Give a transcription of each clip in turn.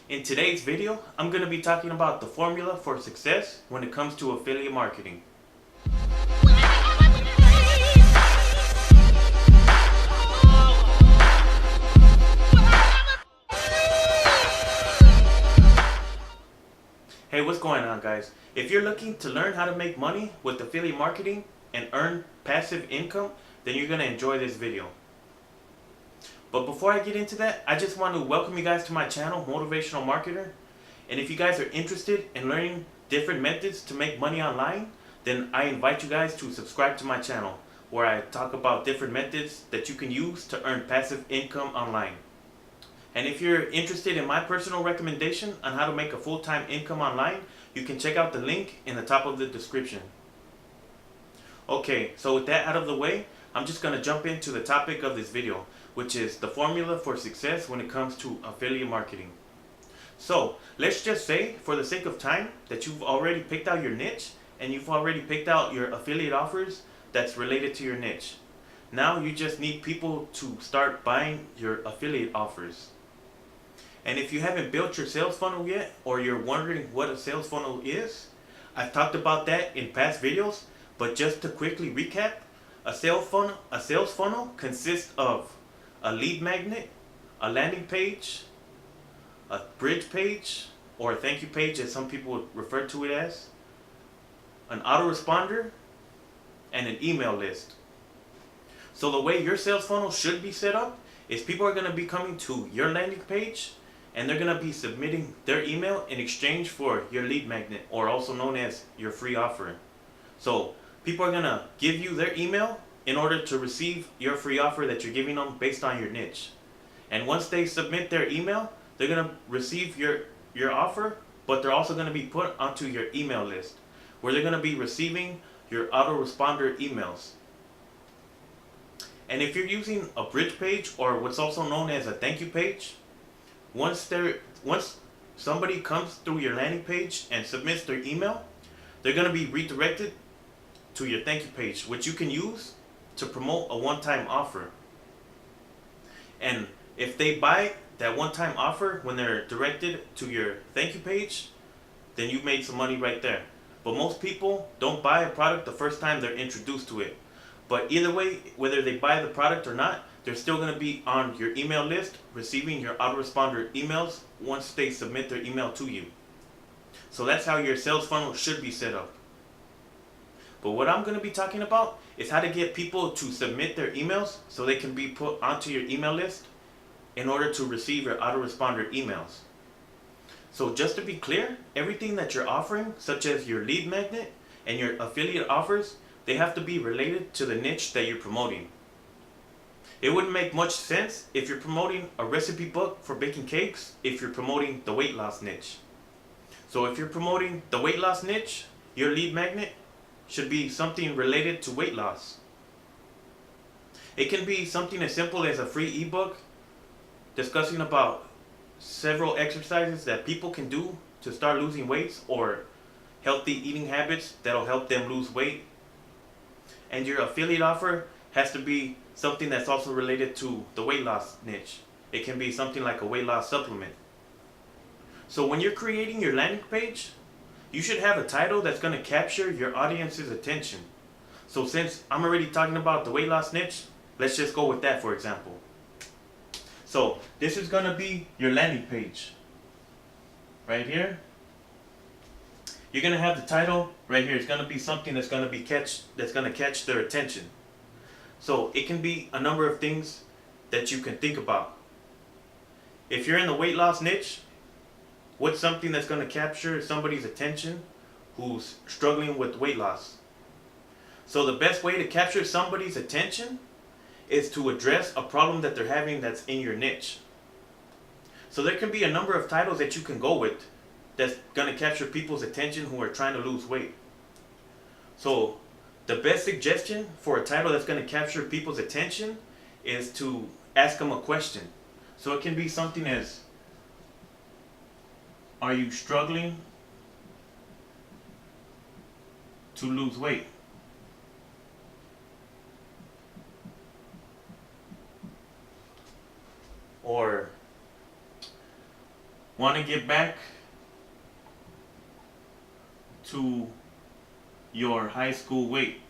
In today's video, I'm going to be talking about the formula for success when it comes to affiliate marketing. Hey, what's going on, guys? If you're looking to learn how to make money with affiliate marketing and earn passive income, then you're going to enjoy this video. But before I get into that, I just want to welcome you guys to my channel, Motivational Marketer. And if you guys are interested in learning different methods to make money online, then I invite you guys to subscribe to my channel, where I talk about different methods that you can use to earn passive income online. And if you're interested in my personal recommendation on how to make a full-time income online, you can check out the link in the top of the description. Okay, so with that out of the way, I'm just going to jump into the topic of this video, which is the formula for success when it comes to affiliate marketing. So let's just say, for the sake of time, that you've already picked out your niche and you've already picked out your affiliate offers that's related to your niche. Now you just need people to start buying your affiliate offers. And if you haven't built your sales funnel yet, or you're wondering what a sales funnel is, I've talked about that in past videos, but just to quickly recap, a sales funnel consists of a lead magnet, a landing page, a bridge page, or a thank you page as some people would refer to it as, an autoresponder, and an email list. So the way your sales funnel should be set up is people are going to be coming to your landing page and they're going to be submitting their email in exchange for your lead magnet, or also known as your free offer. So people are going to give you their email in order to receive your free offer that you're giving them based on your niche. And once they submit their email, they're going to receive your offer, but they're also going to be put onto your email list, where they're going to be receiving your autoresponder emails. And if you're using a bridge page, or what's also known as a thank you page, once somebody comes through your landing page and submits their email, they're going to be redirected to your thank you page, which you can use to promote a one-time offer. And if they buy that one-time offer when they're directed to your thank you page, then you made some money right there. But most people don't buy a product the first time they're introduced to it. But either way, whether they buy the product or not, they're still going to be on your email list, receiving your autoresponder emails once they submit their email to you. So that's how your sales funnel should be set up. But what I'm going to be talking about is how to get people to submit their emails so they can be put onto your email list in order to receive your autoresponder emails. So just to be clear, everything that you're offering, such as your lead magnet and your affiliate offers, they have to be related to the niche that you're promoting. It wouldn't make much sense if you're promoting a recipe book for baking cakes if you're promoting the weight loss niche. So if you're promoting the weight loss niche, your lead magnet should be something related to weight loss. It can be something as simple as a free ebook discussing about several exercises that people can do to start losing weight, or healthy eating habits that'll help them lose weight. And your affiliate offer has to be something that's also related to the weight loss niche. It can be something like a weight loss supplement. So when you're creating your landing page, you should have a title that's going to capture your audience's attention. So since I'm already talking about the weight loss niche, let's just go with that for example. So this is going to be your landing page. Right here. You're going to have the title right here. It's going to be something that's going to catch their attention. So it can be a number of things that you can think about. If you're in the weight loss niche, what's something that's going to capture somebody's attention who's struggling with weight loss? So the best way to capture somebody's attention is to address a problem that they're having that's in your niche. So there can be a number of titles that you can go with that's going to capture people's attention who are trying to lose weight. So the best suggestion for a title that's going to capture people's attention is to ask them a question. So it can be something as, are you struggling to lose weight? Or want to get back to your high school weight.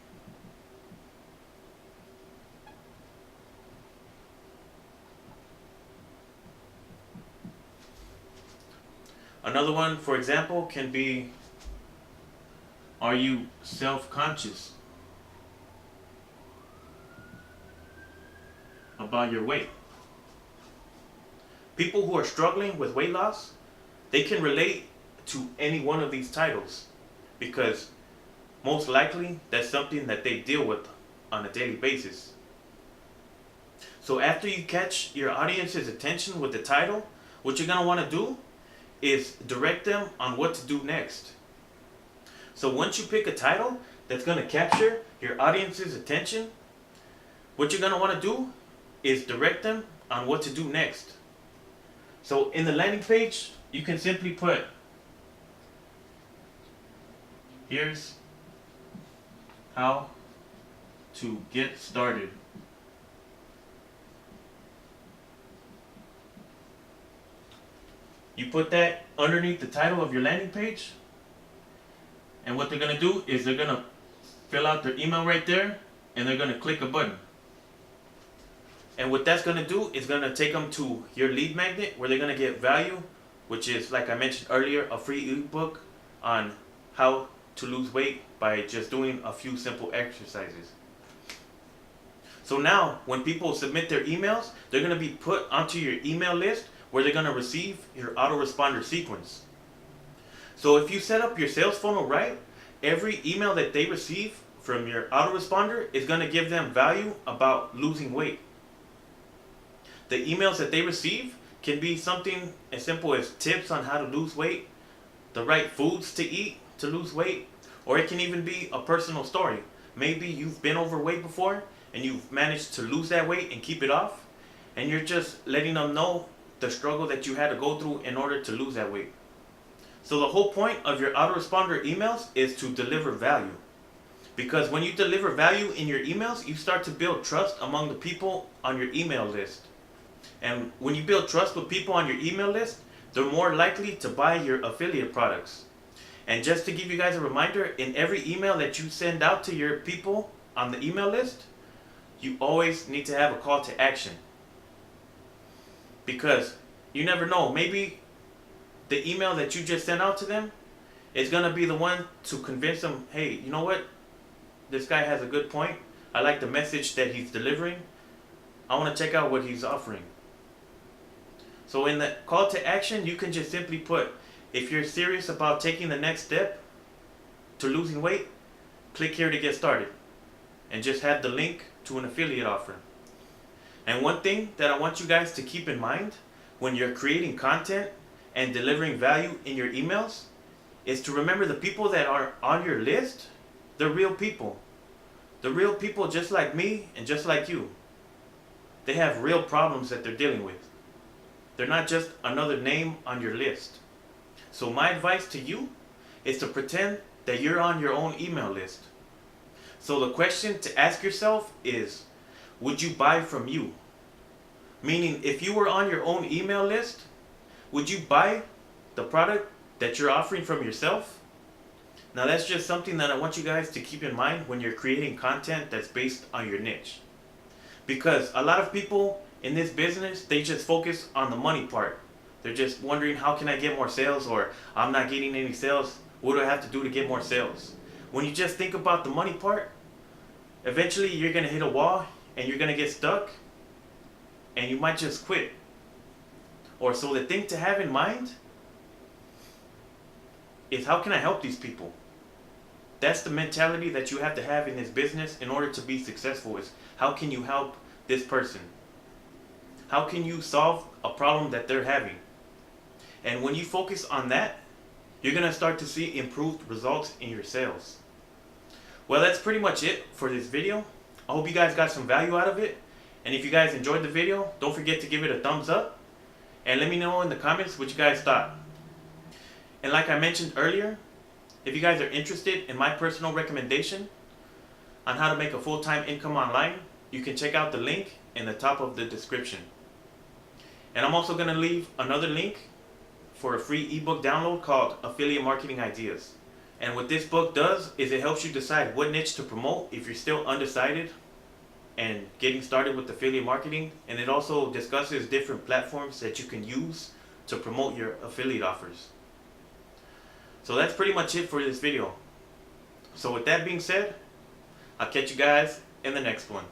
Another one, for example, can be, are you self-conscious about your weight? People who are struggling with weight loss, they can relate to any one of these titles because most likely that's something that they deal with on a daily basis. So after you catch your audience's attention with the title, what you're going to want to do is direct them on what to do next. So once you pick a title that's going to capture your audience's attention, what you're going to want to do is direct them on what to do next. So in the landing page, you can simply put, here's how to get started. You put that underneath the title of your landing page, and what they're going to do is they're going to fill out their email right there, and they're going to click a button. And what that's going to do is going to take them to your lead magnet where they're going to get value, which is, like I mentioned earlier, a free ebook on how to lose weight by just doing a few simple exercises. So now when people submit their emails, they're going to be put onto your email list where they're going to receive your autoresponder sequence. So if you set up your sales funnel right, every email that they receive from your autoresponder is going to give them value about losing weight. The emails that they receive can be something as simple as tips on how to lose weight, the right foods to eat to lose weight, or it can even be a personal story. Maybe you've been overweight before and you've managed to lose that weight and keep it off, and you're just letting them know the struggle that you had to go through in order to lose that weight. So the whole point of your autoresponder emails is to deliver value. Because when you deliver value in your emails, you start to build trust among the people on your email list. And when you build trust with people on your email list, they're more likely to buy your affiliate products. And just to give you guys a reminder, in every email that you send out to your people on the email list, you always need to have a call to action. Because you never know, maybe the email that you just sent out to them is going to be the one to convince them, hey, you know what? This guy has a good point. I like the message that he's delivering. I want to check out what he's offering. So in the call to action, you can just simply put, if you're serious about taking the next step to losing weight, click here to get started. And just have the link to an affiliate offer. And one thing that I want you guys to keep in mind when you're creating content and delivering value in your emails is to remember the people that are on your list, they're real people. They're real people just like me and just like you. They have real problems that they're dealing with. They're not just another name on your list. So my advice to you is to pretend that you're on your own email list. So the question to ask yourself is, would you buy from you? Meaning, if you were on your own email list, would you buy the product that you're offering from yourself? Now that's just something that I want you guys to keep in mind when you're creating content that's based on your niche. Because a lot of people in this business, they just focus on the money part. They're just wondering, how can I get more sales? Or I'm not getting any sales. What do I have to do to get more sales? When you just think about the money part, eventually you're going to hit a wall and you're going to get stuck and you might just quit. Or so the thing to have in mind is, how can I help these people? That's the mentality that you have to have in this business in order to be successful, is how can you help this person? How can you solve a problem that they're having? And when you focus on that, you're going to start to see improved results in your sales. Well, that's pretty much it for this video. I hope you guys got some value out of it. And if you guys enjoyed the video, don't forget to give it a thumbs up. And let me know in the comments what you guys thought. And like I mentioned earlier, if you guys are interested in my personal recommendation on how to make a full-time income online, you can check out the link in the top of the description. And I'm also going to leave another link for a free ebook download called Affiliate Marketing Ideas. And what this book does is it helps you decide what niche to promote if you're still undecided and getting started with affiliate marketing. And it also discusses different platforms that you can use to promote your affiliate offers. So that's pretty much it for this video. So with that being said, I'll catch you guys in the next one.